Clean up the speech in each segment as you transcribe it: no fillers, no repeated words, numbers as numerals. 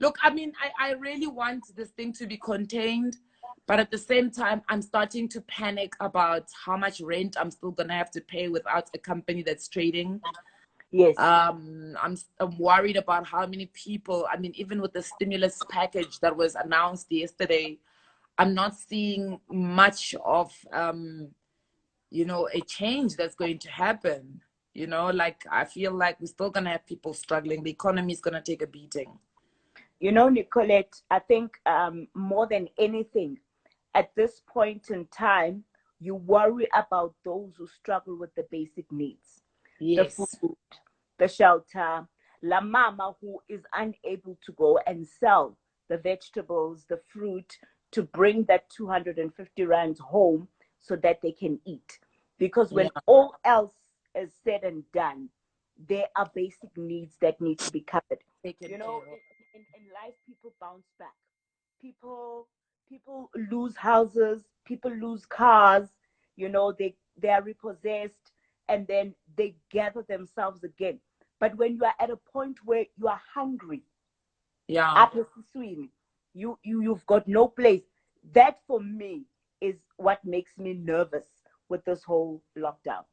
Look, I mean, I really want this thing to be contained, but at the same time, I'm starting to panic about how much rent I'm still gonna have to pay without a company that's trading. Yes. I'm worried about how many people. I mean, even with the stimulus package that was announced yesterday, I'm not seeing much of a change that's going to happen. Like I feel like we're still gonna have people struggling. The economy is gonna take a beating. Nicolette, I think more than anything, at this point in time, you worry about those who struggle with the basic needs. Yes. The food, the shelter, la mama who is unable to go and sell the vegetables, the fruit, to bring that 250 rands home so that they can eat. Because when all else is said and done, there are basic needs that need to be covered. In life, people bounce back. People lose houses, people lose cars, they are repossessed, and then they gather themselves again. But when you are at a point where you are hungry, you've got no place. That for me is what makes me nervous with this whole lockdown.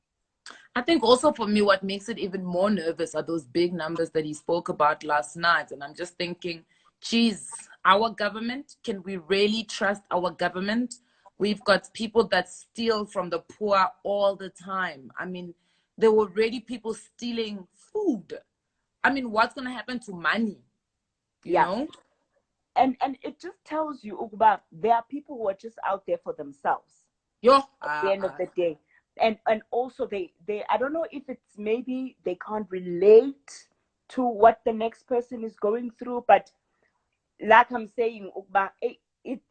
I think also for me, what makes it even more nervous are those big numbers that he spoke about last night. And I'm just thinking, geez, our government, can we really trust our government? We've got people that steal from the poor all the time. I mean, there were already people stealing food. I mean, what's going to happen to money? You know? And it just tells you, Uba, there are people who are just out there for themselves. At the end of the day. And also they I don't know if it's maybe they can't relate to what the next person is going through, but like I'm saying, Uba,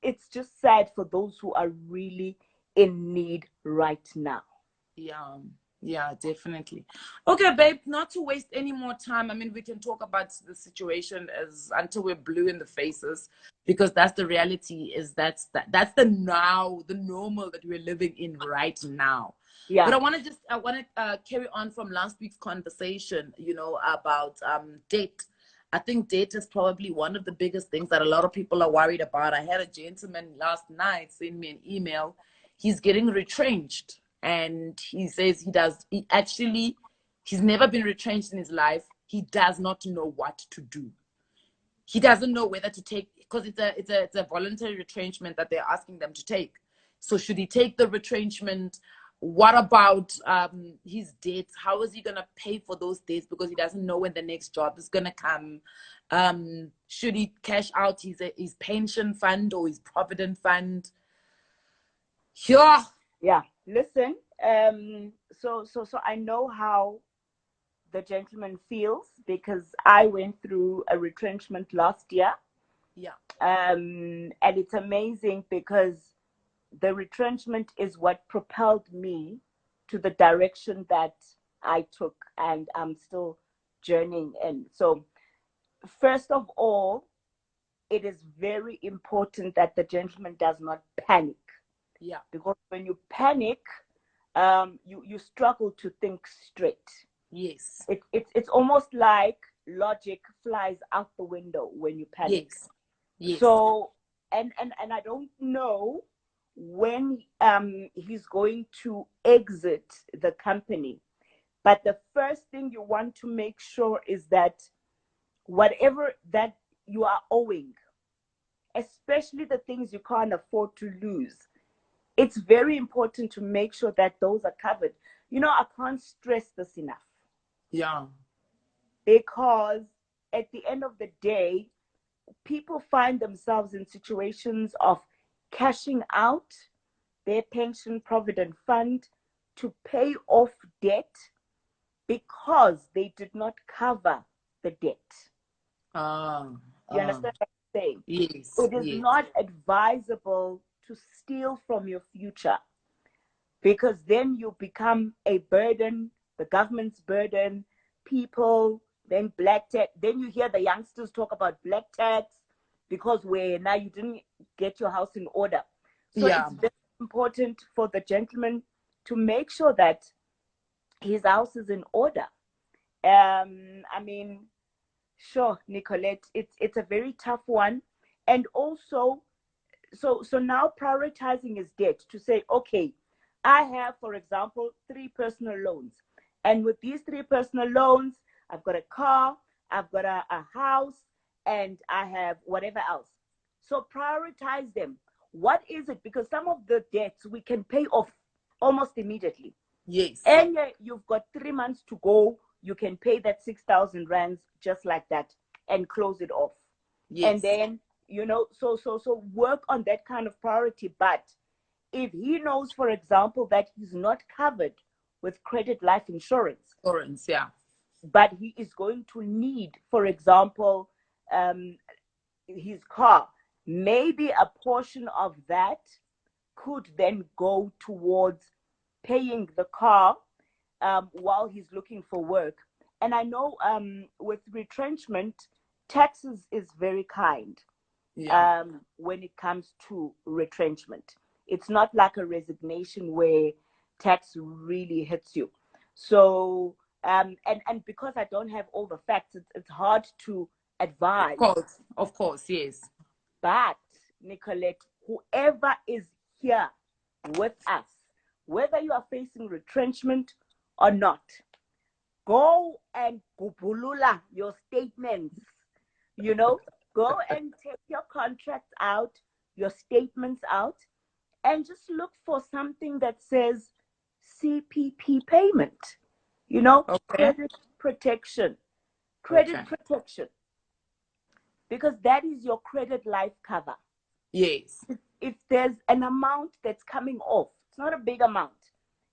it's just sad for those who are really in need right now. Yeah, definitely. Okay, babe, not to waste any more time. I mean, we can talk about the situation until we're blue in the faces, because that's the reality. That's the normal that we're living in right now. Yeah. But I want to carry on from last week's conversation, about debt. I think debt is probably one of the biggest things that a lot of people are worried about. I had a gentleman last night send me an email. He's getting retrenched. And he says he's never been retrenched in his life. He does not know what to do. He doesn't know whether to take, because it's a voluntary retrenchment that they're asking them to take. So should he take the retrenchment? What about his debts? How is he going to pay for those debts, because he doesn't know when the next job is going to come? Should he cash out his pension fund or his provident fund? Yeah, listen, so I know how the gentleman feels, because I went through a retrenchment last year. And it's amazing because the retrenchment is what propelled me to the direction that I took, and I'm still journeying in. So first of all, it is very important that the gentleman does not panic. Because when you panic, you struggle to think straight. Yes. It's almost like logic flies out the window when you panic. Yes. So and I don't know when he's going to exit the company, but the first thing you want to make sure is that whatever that you are owing, especially the things you can't afford to lose, it's very important to make sure that those are covered. I can't stress this enough. Yeah. Because at the end of the day, people find themselves in situations of cashing out their pension provident fund to pay off debt because they did not cover the debt. You understand what I'm saying? Yes. It is not advisable to steal from your future, because then you become a burden, the government's burden, people, then black tax. Then you hear the youngsters talk about black tax because now you didn't get your house in order. So it's very important for the gentleman to make sure that his house is in order. I mean, Sure, Nicolette. It's a very tough one. And also, so now prioritizing is debt to say, okay, I have, for example, 3 personal loans. And with these 3 personal loans, I've got a car, I've got a house, and I have whatever else. So prioritize them. What is it? Because some of the debts we can pay off almost immediately. Yes. And you've got 3 months to go. You can pay that 6,000 rands just like that and close it off. Yes. And then, so work on that kind of priority. But if he knows, for example, that he's not covered with credit life insurance, yeah, but he is going to need, for example, his car, maybe a portion of that could then go towards paying the car while he's looking for work. And I know with retrenchment, taxes is very kind when it comes to retrenchment. It's not like a resignation where tax really hits you. So, and because I don't have all the facts, it's hard to advise. Of course, yes. But, Nicolette, whoever is here with us, whether you are facing retrenchment or not, go and gubulula your statements. Go and take your contracts out, your statements out, and just look for something that says CPP payment. Credit protection. Protection. Because that is your credit life cover. Yes. If there's an amount that's coming off, it's not a big amount.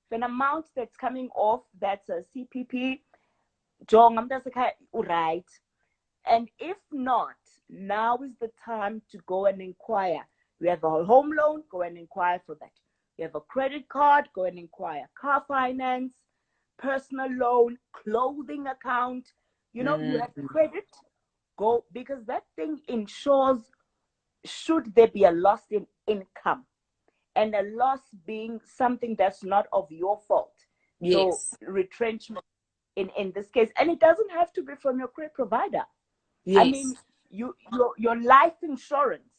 If an amount that's coming off, that's a CPP, right. And if not, now is the time to go and inquire. You have a home loan, go and inquire for that. You have a credit card, go and inquire. Car finance, personal loan, clothing account. You have credit, go, because that thing ensures should there be a loss in income, and a loss being something that's not of your fault. Yes. So retrenchment in this case, and it doesn't have to be from your credit provider. Yes. I mean, your life insurance,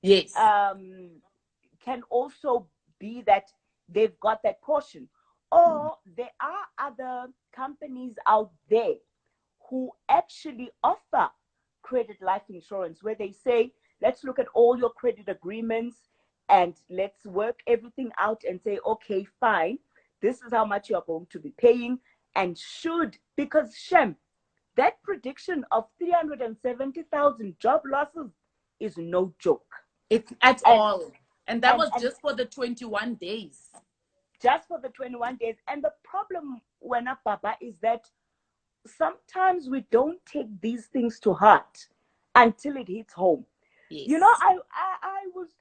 yes, can also be that they've got that portion, or there are other companies out there who actually offer credit life insurance, where they say, let's look at all your credit agreements and let's work everything out and say, okay, fine, this is how much you're going to be paying. And because Shem, that prediction of 370,000 job losses is no joke. It's at all. And that was just for the 21 days. Just for the 21 days. And the problem, Wena Papa, is that sometimes we don't take these things to heart until it hits home. Yes.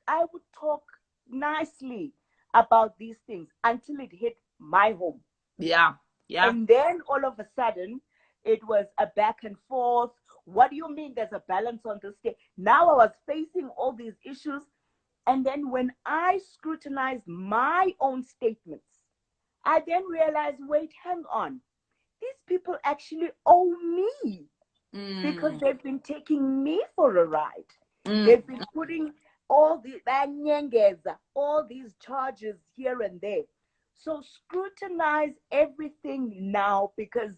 I would talk nicely about these things until it hit my home. Yeah. And then all of a sudden, it was a back and forth. What do you mean there's a balance on this day? Now I was facing all these issues. And then when I scrutinized my own statements, I then realized, wait, hang on. These people actually owe me because they've been taking me for a ride. They've been putting all these charges here and there. So scrutinize everything now, because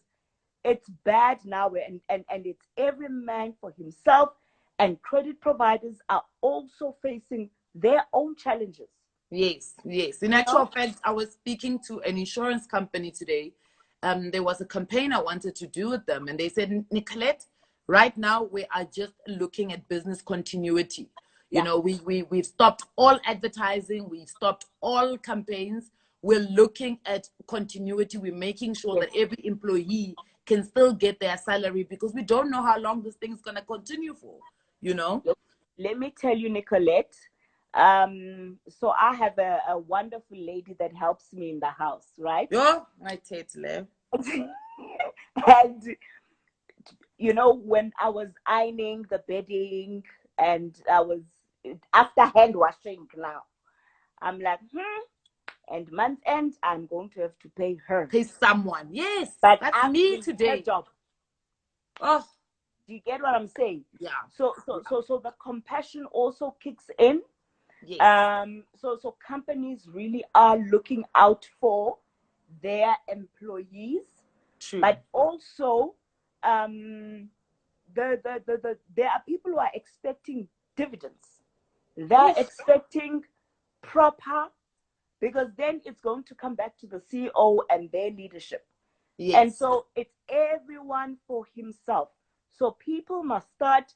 it's bad now, and it's every man for himself, and credit providers are also facing their own challenges. Yes. In actual fact, I was speaking to an insurance company today. There was a campaign I wanted to do with them, and they said, Nicolette, right now we are just looking at business continuity. We've stopped all advertising, we've stopped all campaigns. We're looking at continuity. We're making sure that every employee can still get their salary, because we don't know how long this thing is going to continue for, Let me tell you, Nicolette. So I have a wonderful lady that helps me in the house, right? Yeah, I totally. And, when I was ironing the bedding and I was after hand washing now, I'm like, and month end, I'm going to have to pay her. Pay someone. Yes, but that's me today. Job. Oh, Do you get what I'm saying? Yeah. So the compassion also kicks in. Yes. So companies really are looking out for their employees, True. but also there are people who are expecting dividends. They're expecting proper, because then it's going to come back to the CEO and their leadership. Yes. And so it's everyone for himself. So people must start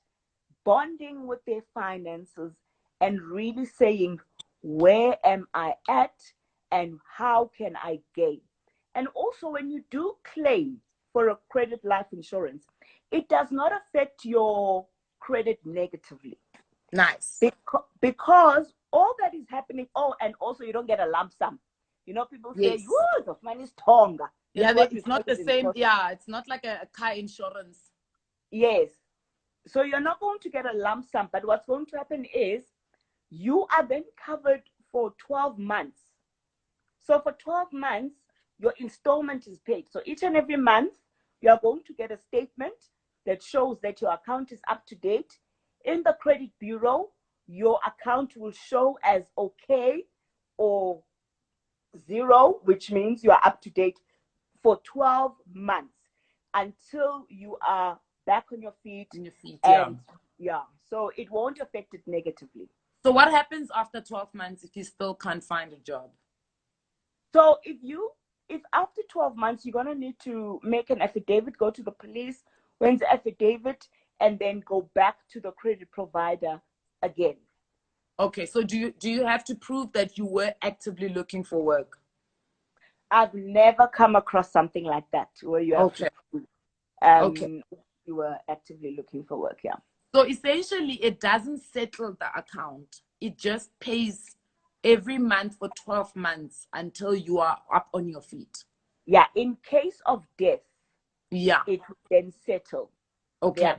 bonding with their finances and really saying, where am I at and how can I gain? And also, when you do claim for a credit life insurance, it does not affect your credit negatively. Nice. Because all that is happening, and also you don't get a lump sum. You know, people say, Yes. the money is tonga. Yeah, it's not the same. Yeah, it's not like a car insurance. Yes. So you're not going to get a lump sum, but what's going to happen is you are then covered for 12 months. So for 12 months, your installment is paid. So each and every month, you are going to get a statement that shows that your account is up to date. In the credit bureau, your account will show as okay or 0, which means you are up to date for 12 months until you are back on your feet. And so it won't affect it negatively. So what happens after 12 months if you still can't find a job? So if after 12 months, you're going to need to make an affidavit, go to the police, when's the affidavit, and then go back to the credit provider again. Okay, so do you have to prove that you were actively looking for work? I've never come across something like that where you have to prove you were actively looking for work. Yeah. So essentially, it doesn't settle the account. It just pays every month for 12 months until you are up on your feet. Yeah. In case of death, yeah, it will then settle. Okay.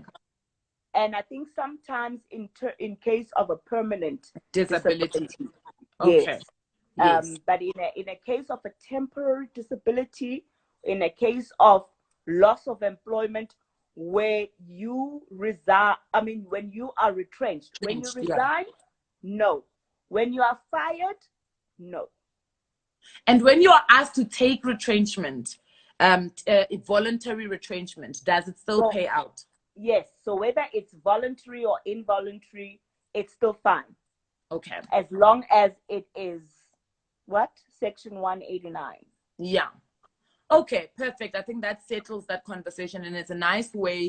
And I think sometimes in case of a permanent disability. Okay. Yes. But in a case of a temporary disability, in a case of loss of employment, where you resign, when you are retrenched, when you resign, no. When you are fired, no. And when you are asked to take retrenchment, voluntary retrenchment, does it still pay out? Yes. So whether it's voluntary or involuntary, it's still fine. Okay. As long as it is what? Section 189. Yeah. Okay, perfect. I think that settles that conversation, and it's a nice way